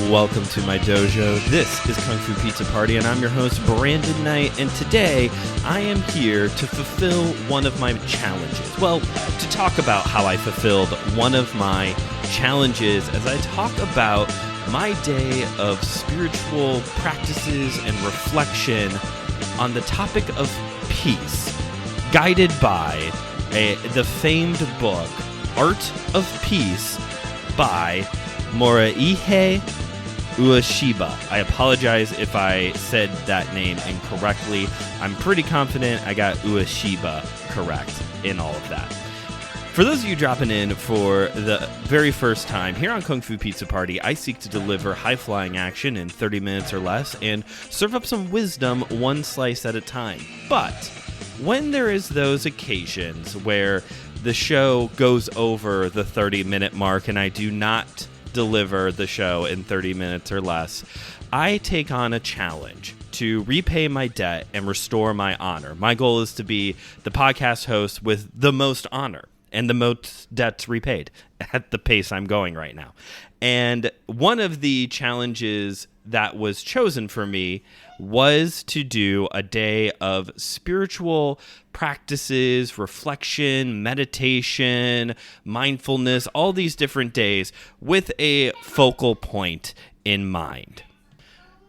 Welcome to my dojo. This is KungFuPizzaPrty, and I'm your host, Brandon Knight, and today I am here to fulfill one of my challenges. Well, to talk about how I fulfilled one of my challenges as I talk about my day of spiritual practices and reflection on the topic of peace, guided by the famed book, Art of Peace by Morihei Ueshiba. I apologize if I said that name incorrectly. I'm pretty confident I got Ueshiba correct in all of that. For those of you dropping in for the very first time, here on KungFuPizzaPrty, I seek to deliver high-flying action in 30 minutes or less and serve up some wisdom one slice at a time. But when there is those occasions where the show goes over the 30-minute mark and I do not deliver the show in 30 minutes or less, I take on a challenge to repay my debt and restore my honor. My goal is to be the podcast host with the most honor and the most debts repaid at the pace I'm going right now. And one of the challenges that was chosen for me was to do a day of spiritual practices, reflection, meditation, mindfulness, all these different days with a focal point in mind.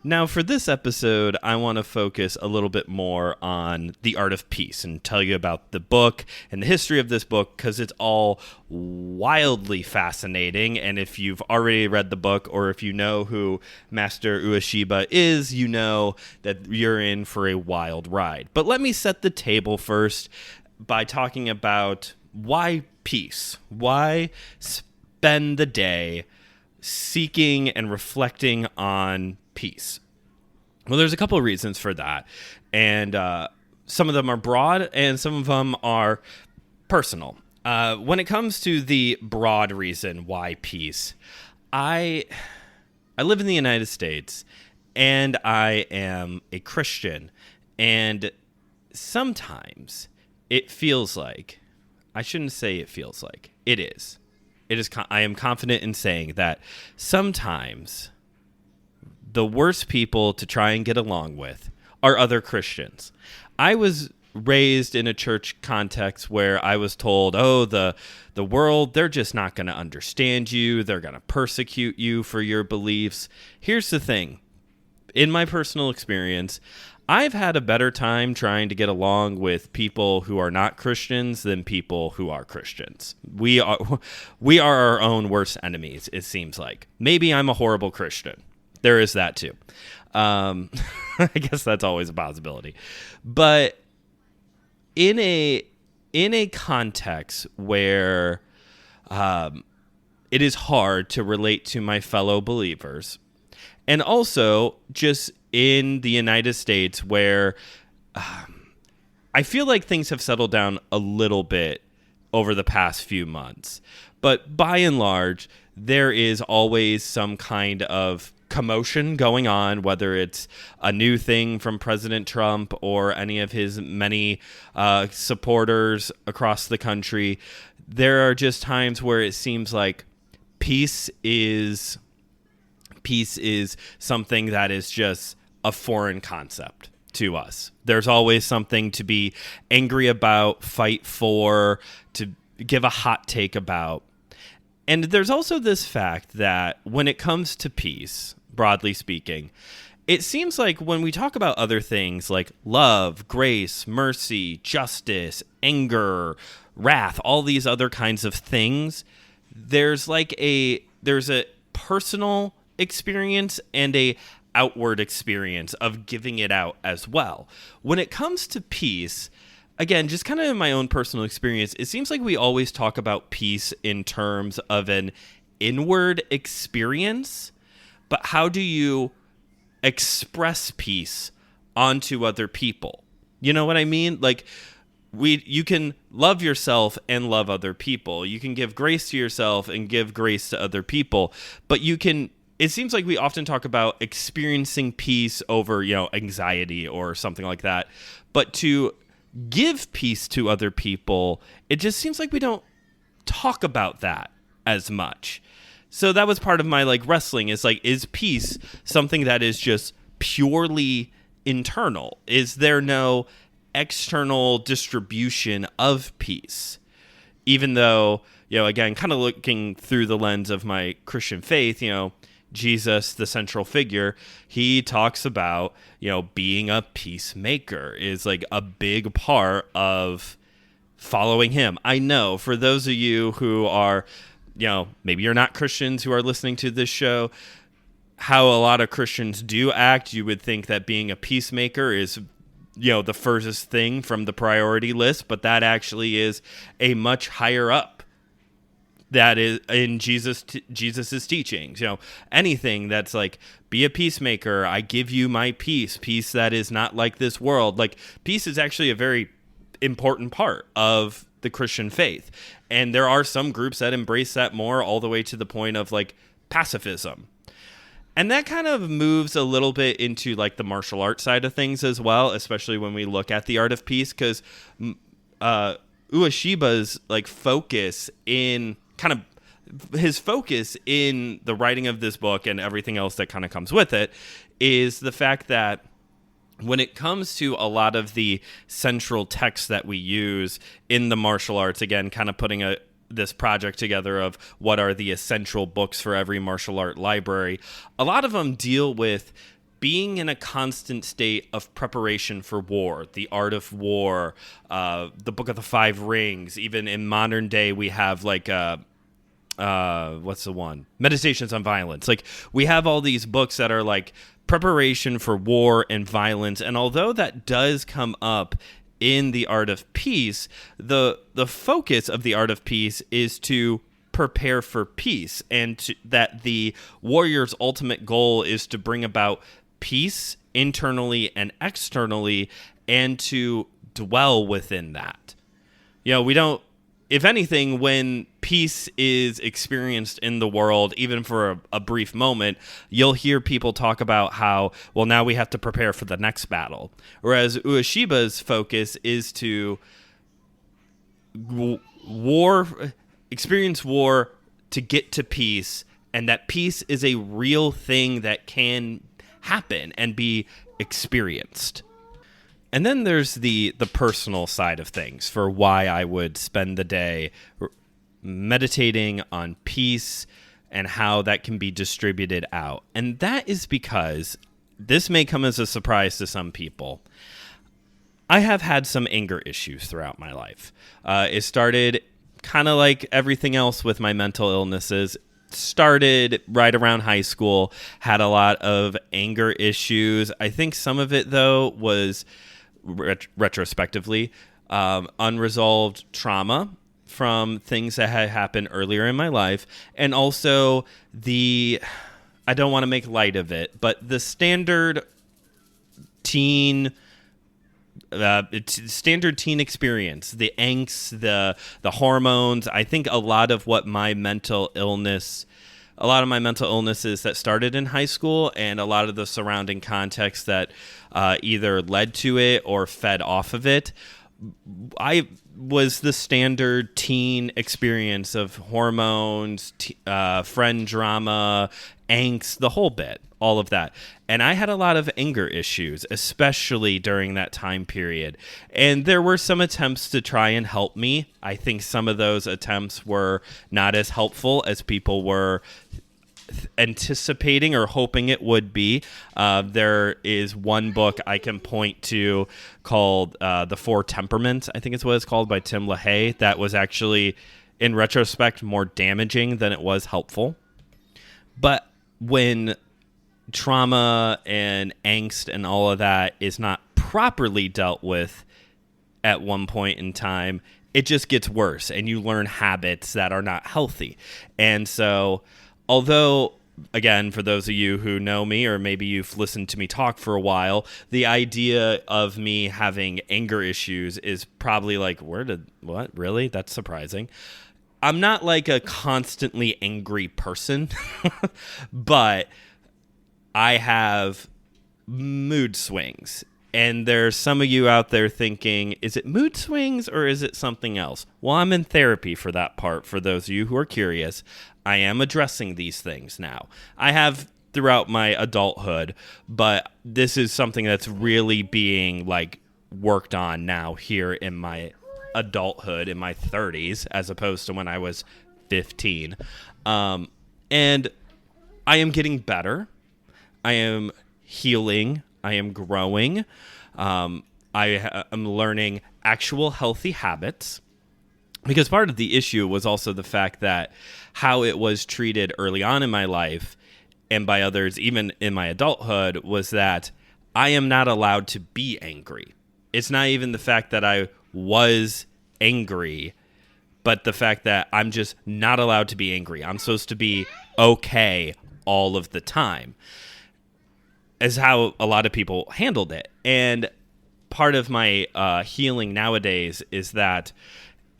Now, for this episode, I want to focus a little bit more on the art of peace and tell you about the book and the history of this book because it's all wildly fascinating. And if you've already read the book or if you know who Master Ueshiba is, you know that you're in for a wild ride. But let me set the table first by talking about why peace. Why spend the day seeking and reflecting on peace? Well, there's a couple of reasons for that, and some of them are broad and some of them are personal. When it comes to the broad reason why peace, I live in the United States and I am a Christian, and sometimes it feels like, I shouldn't say it feels like, it is. I am confident in saying that sometimes the worst people to try and get along with are other Christians. I was raised in a church context where I was told, oh, the world, they're just not going to understand you. They're going to persecute you for your beliefs. Here's the thing. In my personal experience, I've had a better time trying to get along with people who are not Christians than people who are Christians. We are our own worst enemies, it seems like. Maybe I'm a horrible Christian. There is that too. I guess that's always a possibility. But in a context where it is hard to relate to my fellow believers, and also just in the United States where I feel like things have settled down a little bit over the past few months. But by and large, there is always some kind of commotion going on, whether it's a new thing from President Trump or any of his many supporters across the country. There are just times where it seems like peace is something that is just a foreign concept to us. There's always something to be angry about, fight for, to give a hot take about. And there's also this fact that when it comes to peace, broadly speaking, it seems like when we talk about other things like love, grace, mercy, justice, anger, wrath, all these other kinds of things, there's a personal experience and a outward experience of giving it out as well. When it comes to peace, again, just kind of in my own personal experience, it seems like we always talk about peace in terms of an inward experience, but how do you express peace onto other people? You know what I mean? Like, you can love yourself and love other people. You can give grace to yourself and give grace to other people, but it seems like we often talk about experiencing peace over, anxiety or something like that. But to give peace to other people, it just seems like we don't talk about that as much. So that was part of my like wrestling, is like, is peace something that is just purely internal? Is there no external distribution of peace? Even though, again, kind of looking through the lens of my Christian faith, Jesus, the central figure, he talks about, being a peacemaker is like a big part of following him. I know for those of you who are, maybe you're not Christians who are listening to this show, how a lot of Christians do act, you would think that being a peacemaker is, the furthest thing from the priority list, but that actually is a much higher up. That is in Jesus's teachings. Anything that's like, be a peacemaker, I give you my peace that is not like this world. Like, peace is actually a very important part of the Christian faith. And there are some groups that embrace that more, all the way to the point of like pacifism. And that kind of moves a little bit into like the martial arts side of things as well, especially when we look at the art of peace, because Ueshiba's like focus in his focus in the writing of this book and everything else that kind of comes with it is the fact that when it comes to a lot of the central texts that we use in the martial arts, again, kind of putting this project together of what are the essential books for every martial art library, a lot of them deal with being in a constant state of preparation for war, the art of war, the Book of the Five Rings. Even in modern day, we have like what's the one? Meditations on Violence. Like, we have all these books that are like preparation for war and violence. And although that does come up in the art of peace, the focus of the art of peace is to prepare for peace, and that the warrior's ultimate goal is to bring about peace internally and externally, and to dwell within that. We don't, if anything, when peace is experienced in the world, even for a brief moment, you'll hear people talk about how, well, now we have to prepare for the next battle. Whereas Ueshiba's focus is to experience war to get to peace, and that peace is a real thing that can happen and be experienced. And then there's the personal side of things for why I would spend the day meditating on peace and how that can be distributed out. And that is because, this may come as a surprise to some people, I have had some anger issues throughout my life. It started kind of like everything else with my mental illnesses. Started right around high school, had a lot of anger issues. I think some of it, though, was retrospectively unresolved trauma from things that had happened earlier in my life, and also I don't want to make light of it, but the standard teen experience, the angst, the hormones. I think a lot of my mental illnesses that started in high school, and a lot of the surrounding context that either led to it or fed off of it, I was the standard teen experience of hormones, friend drama, angst, the whole bit, all of that. And I had a lot of anger issues, especially during that time period. And there were some attempts to try and help me. I think some of those attempts were not as helpful as people were anticipating or hoping it would be. There is one book I can point to called The Four Temperaments, I think it's what it's called, by Tim LaHaye, that was actually, in retrospect, more damaging than it was helpful. But when trauma and angst and all of that is not properly dealt with at one point in time, it just gets worse, and you learn habits that are not healthy. And so, although, again, for those of you who know me, or maybe you've listened to me talk for a while, the idea of me having anger issues is probably like, what? Really? That's surprising. I'm not like a constantly angry person, but I have mood swings. And there's some of you out there thinking, is it mood swings or is it something else? Well, I'm in therapy for that part. For those of you who are curious, I am addressing these things now. I have throughout my adulthood, but this is something that's really being like worked on now here in my adulthood, in my 30s, as opposed to when I was 15. And I am getting better. I am healing. I am growing. I am learning actual healthy habits, because part of the issue was also the fact that how it was treated early on in my life and by others, even in my adulthood, was that I am not allowed to be angry. It's not even the fact that I was angry, but the fact that I'm just not allowed to be angry. I'm supposed to be okay all of the time, is how a lot of people handled it. And part of my healing nowadays is that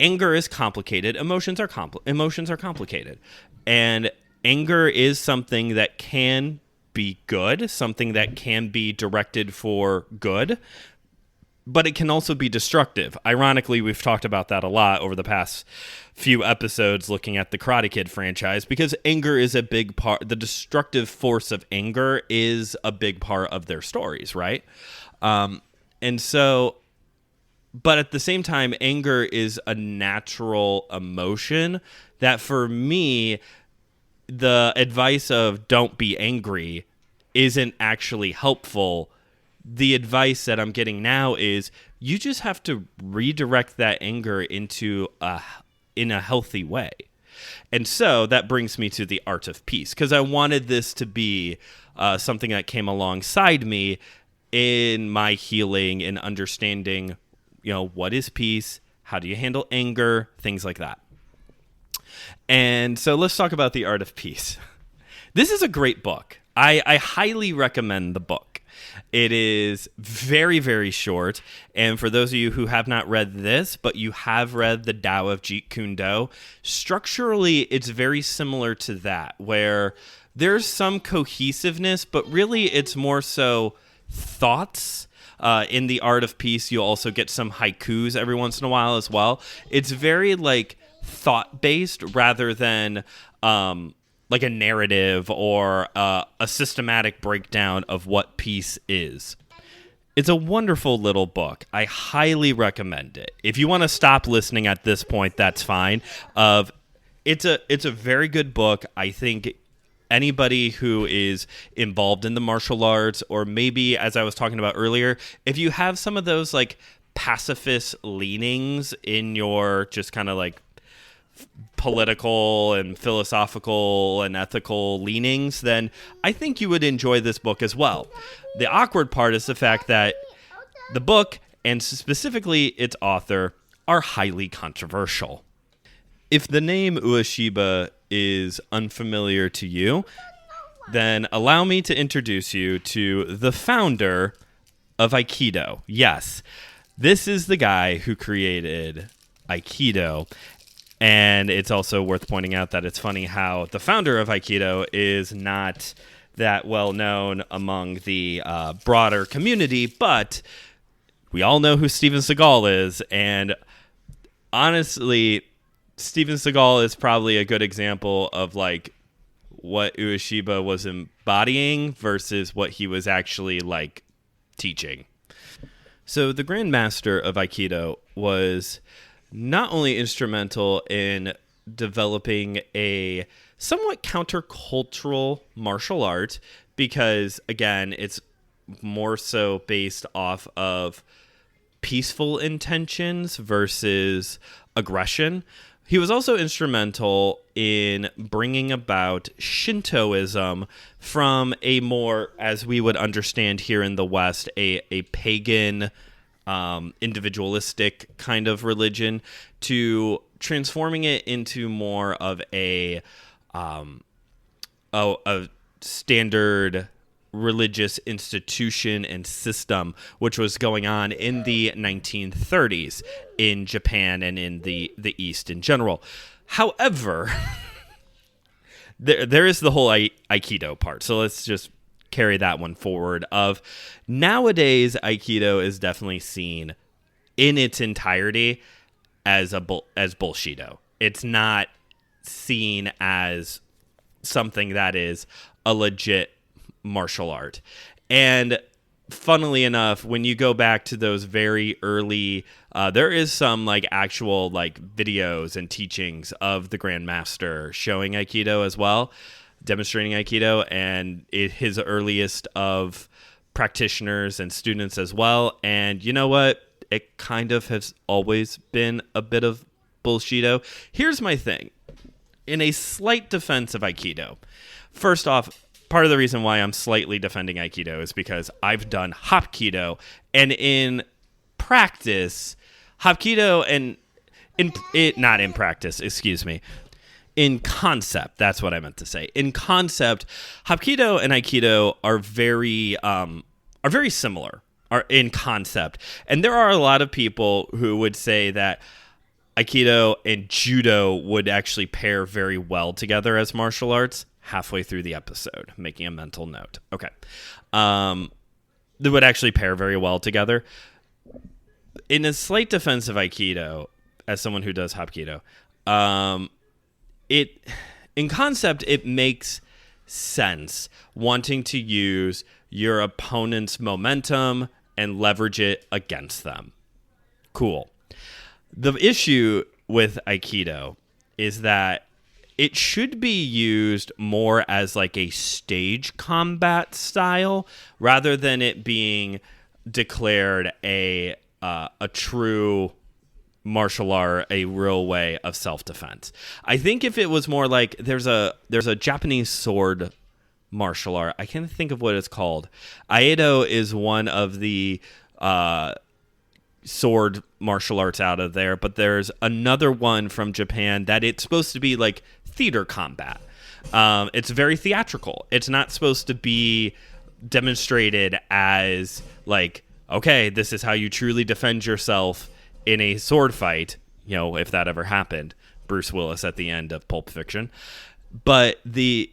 anger is complicated. Emotions are complicated. And anger is something that can be good, something that can be directed for good, but it can also be destructive. Ironically, we've talked about that a lot over the past few episodes looking at the Karate Kid franchise, because anger is a big part. The destructive force of anger is a big part of their stories, right? And so, but at the same time, anger is a natural emotion that, for me, the advice of don't be angry isn't actually helpful. The advice that I'm getting now is you just have to redirect that anger in a healthy way. And so that brings me to the art of peace, because I wanted this to be something that came alongside me in my healing and understanding, what is peace? How do you handle anger? Things like that. And so let's talk about the art of peace. This is a great book. I highly recommend the book. It is very, very short. And for those of you who have not read this, but you have read the Tao of Jeet Kune Do, structurally, it's very similar to that, where there's some cohesiveness, but really it's more so thoughts. In the art of peace, you also get some haikus every once in a while as well. It's very thought-based rather than like a narrative or a systematic breakdown of what peace is. It's a wonderful little book. I highly recommend it. If you want to stop listening at this point, that's fine. It's a very good book. I think anybody who is involved in the martial arts, or maybe, as I was talking about earlier, if you have some of those pacifist leanings in your just kind of political and philosophical and ethical leanings, then I think you would enjoy this book as well. The awkward part is the fact that the book, and specifically its author, are highly controversial. If the name Ueshiba is unfamiliar to you, then allow me to introduce you to the founder of Aikido. Yes, this is the guy who created Aikido. And it's also worth pointing out that it's funny how the founder of Aikido is not that well known among the broader community, but we all know who Steven Seagal is. And honestly, Steven Seagal is probably a good example of what Ueshiba was embodying versus what he was actually teaching. So the Grand Master of Aikido was not only instrumental in developing a somewhat countercultural martial art, because, again, it's more so based off of peaceful intentions versus aggression. He was also instrumental in bringing about Shintoism from a more, as we would understand here in the West, a pagan, individualistic kind of religion, to transforming it into more of a standard religious institution and system, which was going on in the 1930s in Japan and in the East in general. However, there is the whole Aikido part. So let's just carry that one forward. Of nowadays, Aikido is definitely seen in its entirety as bullshido. It's not seen as something that is a legit martial art. And funnily enough, when you go back to those very early, there is some like actual like videos and teachings of the Grandmaster showing Aikido as well, demonstrating Aikido, and his earliest of practitioners and students as well. And you know what? It kind of has always been a bit of bullshido. Here's my thing. In a slight defense of Aikido, first off, part of the reason why I'm slightly defending Aikido is because I've done Hapkido, and in practice, Hapkido not in practice, excuse me. In concept, that's what I meant to say. In concept, Hapkido and Aikido are very similar in concept. And there are a lot of people who would say that Aikido and Judo would actually pair very well together as martial arts. Halfway through the episode, making a mental note. Okay. They would actually pair very well together. In a slight defense of Aikido, as someone who does Hapkido, in concept, it makes sense wanting to use your opponent's momentum and leverage it against them. Cool. The issue with Aikido is that it should be used more as like a stage combat style rather than it being declared a true martial art, a real way of self-defense. I think if it was more like there's a Japanese sword martial art. I can't think of what it's called. Aido is one of the sword martial arts out of there, but there's another one from Japan that it's supposed to be like theater combat. It's very theatrical. It's not supposed to be demonstrated as like, okay, this is how you truly defend yourself in a sword fight, you know, if that ever happened. Bruce Willis at the end of Pulp Fiction. But it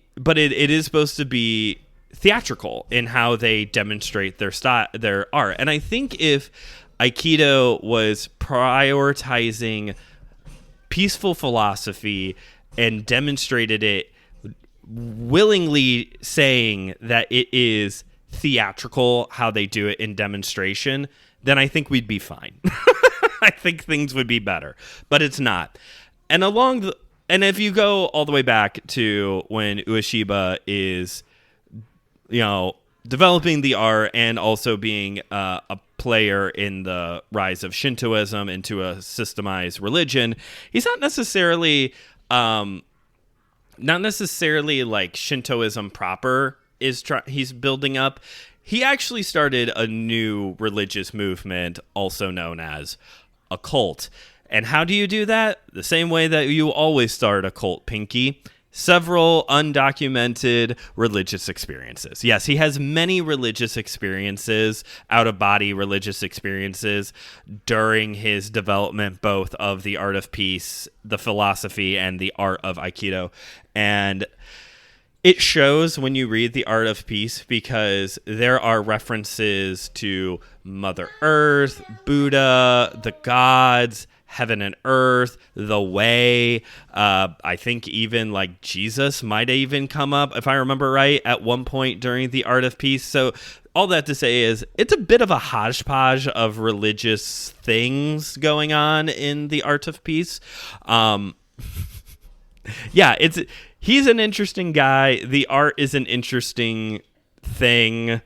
is supposed to be theatrical in how they demonstrate their style, their art. And I think if Aikido was prioritizing peaceful philosophy and demonstrated it, willingly saying that it is theatrical how they do it in demonstration, then I think we'd be fine. I think things would be better, but it's not. And and if you go all the way back to when Ueshiba is, you know, developing the art and also being a player in the rise of Shintoism into a systemized religion, he's not necessarily like Shintoism proper he's building up. He actually started a new religious movement, also known as a cult. And how do you do that? The same way that you always start a cult, Pinky. Several undocumented religious experiences. Yes, he has many religious experiences, out-of-body religious experiences during his development, both of the art of peace, the philosophy, and the art of Aikido. And it shows when you read the art of peace because there are references to Mother Earth, Buddha, the gods, heaven and earth, the way. I think even like Jesus might even come up, if I remember right, at one point during the art of peace. So all that to say is it's a bit of a hodgepodge of religious things going on in the art of peace. He's an interesting guy. The art is an interesting thing.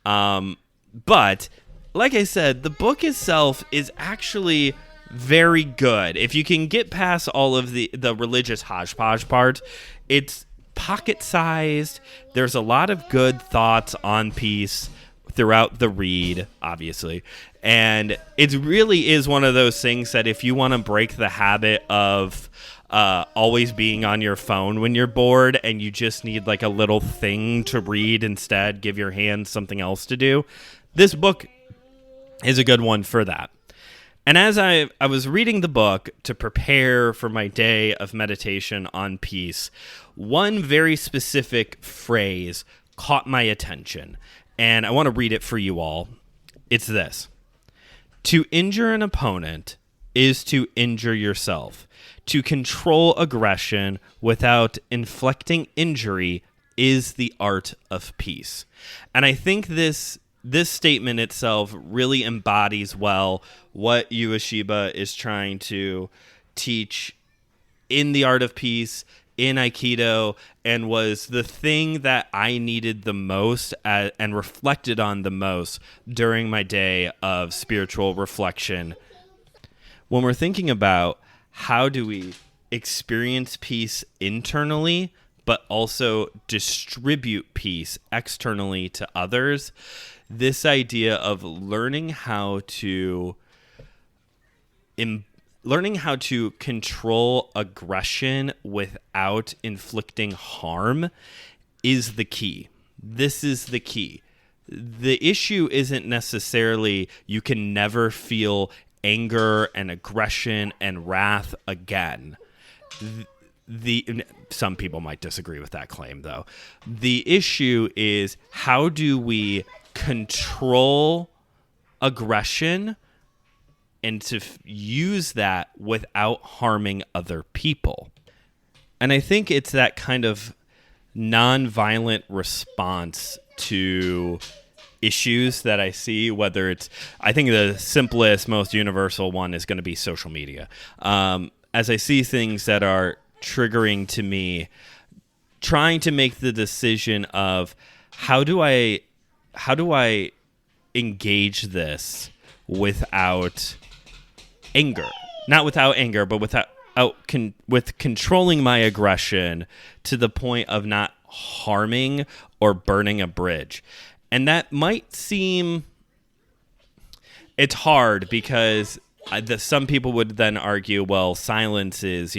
But like I said, the book itself is actually very good. If you can get past all of the religious hodgepodge part, it's pocket-sized. There's a lot of good thoughts on peace throughout the read, obviously. And it really is one of those things that if you want to break the habit of always being on your phone when you're bored and you just need like a little thing to read instead, give your hands something else to do, this book is a good one for that. And as I was reading the book to prepare for my day of meditation on peace, one very specific phrase caught my attention, and I want to read it for you all. It's this. To injure an opponent is to injure yourself. To control aggression without inflicting injury is the art of peace. And I think this statement itself really embodies well what Ueshiba is trying to teach in the art of peace, in Aikido, and was the thing that I needed the most and reflected on the most during my day of spiritual reflection. When we're thinking about how do we experience peace internally, but also distribute peace externally to others, this idea of learning how to control aggression without inflicting harm is the key. This is the key. The issue isn't necessarily you can never feel anger and aggression and wrath again. Some people might disagree with that claim, though. The issue is how do we control aggression and to use that without harming other people. And I think it's that kind of nonviolent response to issues that I see, whether it's, I think the simplest, most universal one is going to be social media. As I see things that are triggering to me, trying to make the decision of how do I engage this without anger, not without anger, but with controlling my aggression to the point of not harming or burning a bridge. And that might seem, it's hard because some people would then argue, well, silence is,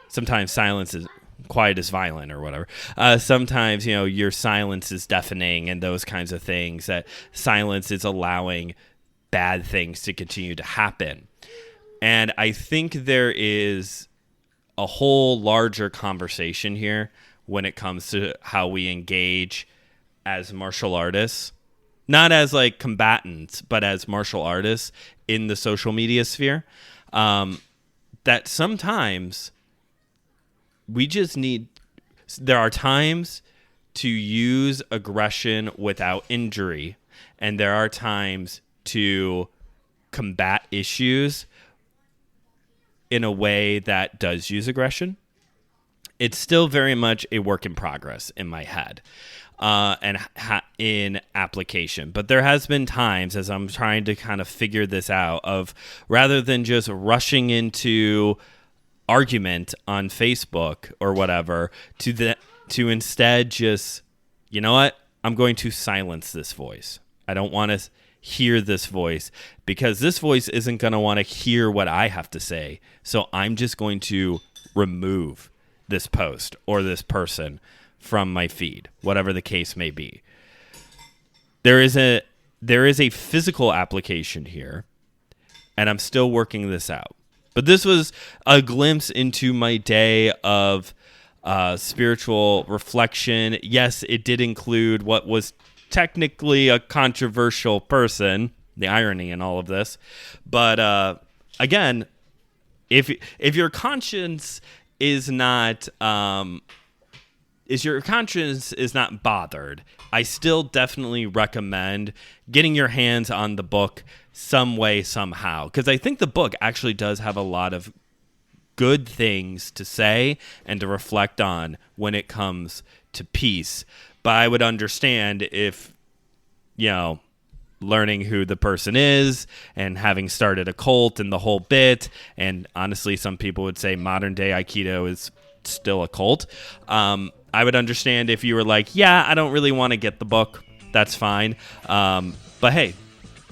sometimes silence is quiet is violent or whatever. Sometimes, your silence is deafening and those kinds of things, that silence is allowing bad things to continue to happen. And I think there is a whole larger conversation here when it comes to how we engage as martial artists, not as like combatants, but as martial artists in the social media sphere, that sometimes there are times to use aggression without injury, and there are times to combat issues in a way that does use aggression. It's still very much a work in progress in my head and in application. But there has been times as I'm trying to kind of figure this out of rather than just rushing into argument on Facebook or whatever to instead just, you know what? I'm going to silence this voice. I don't want to hear this voice because this voice isn't going to want to hear what I have to say. So I'm just going to remove this post or this person from my feed, whatever the case may be. There is a physical application here, and I'm still working this out. But this was a glimpse into my day of spiritual reflection. Yes, it did include what was technically a controversial person, the irony in all of this. But again, if your conscience is not bothered, I still definitely recommend getting your hands on the book some way, somehow, because I think the book actually does have a lot of good things to say and to reflect on when it comes to peace. But I would understand if, learning who the person is and having started a cult and the whole bit, and honestly, some people would say modern day Aikido is still a cult. I would understand if you were like, yeah, I don't really want to get the book. That's fine. But hey,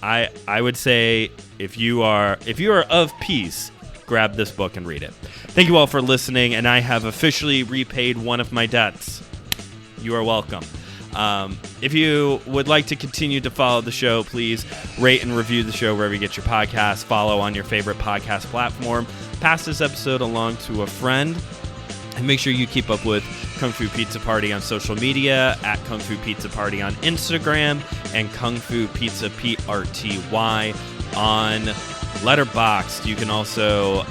I would say if you are of peace, grab this book and read it. Thank you all for listening, and I have officially repaid one of my debts. You are welcome. If you would like to continue to follow the show, please rate and review the show wherever you get your podcasts. Follow on your favorite podcast platform. Pass this episode along to a friend. And make sure you keep up with Kung Fu Pizza Party on social media, at Kung Fu Pizza Party on Instagram, and KungFuPizzaPrty on Letterboxd. You can also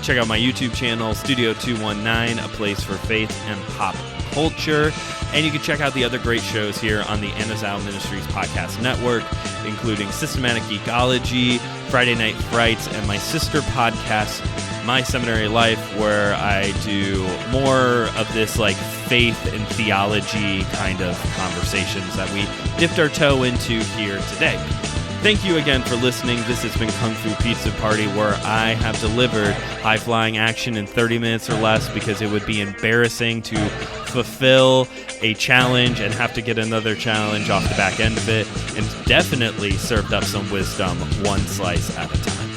check out my YouTube channel, Studio 219, a place for faith and pop culture. And you can check out the other great shows here on the Anazao Ministries Podcast Network, including Systematic Geekology, Friday Night Frights, and my sister podcast, My Seminary Life, where I do more of this like faith and theology kind of conversations that we dipped our toe into here today. Thank you again for listening. This has been Kung Fu Pizza Party, where I have delivered high-flying action in 30 minutes or less because it would be embarrassing to fulfill a challenge and have to get another challenge off the back end of it, and definitely served up some wisdom one slice at a time.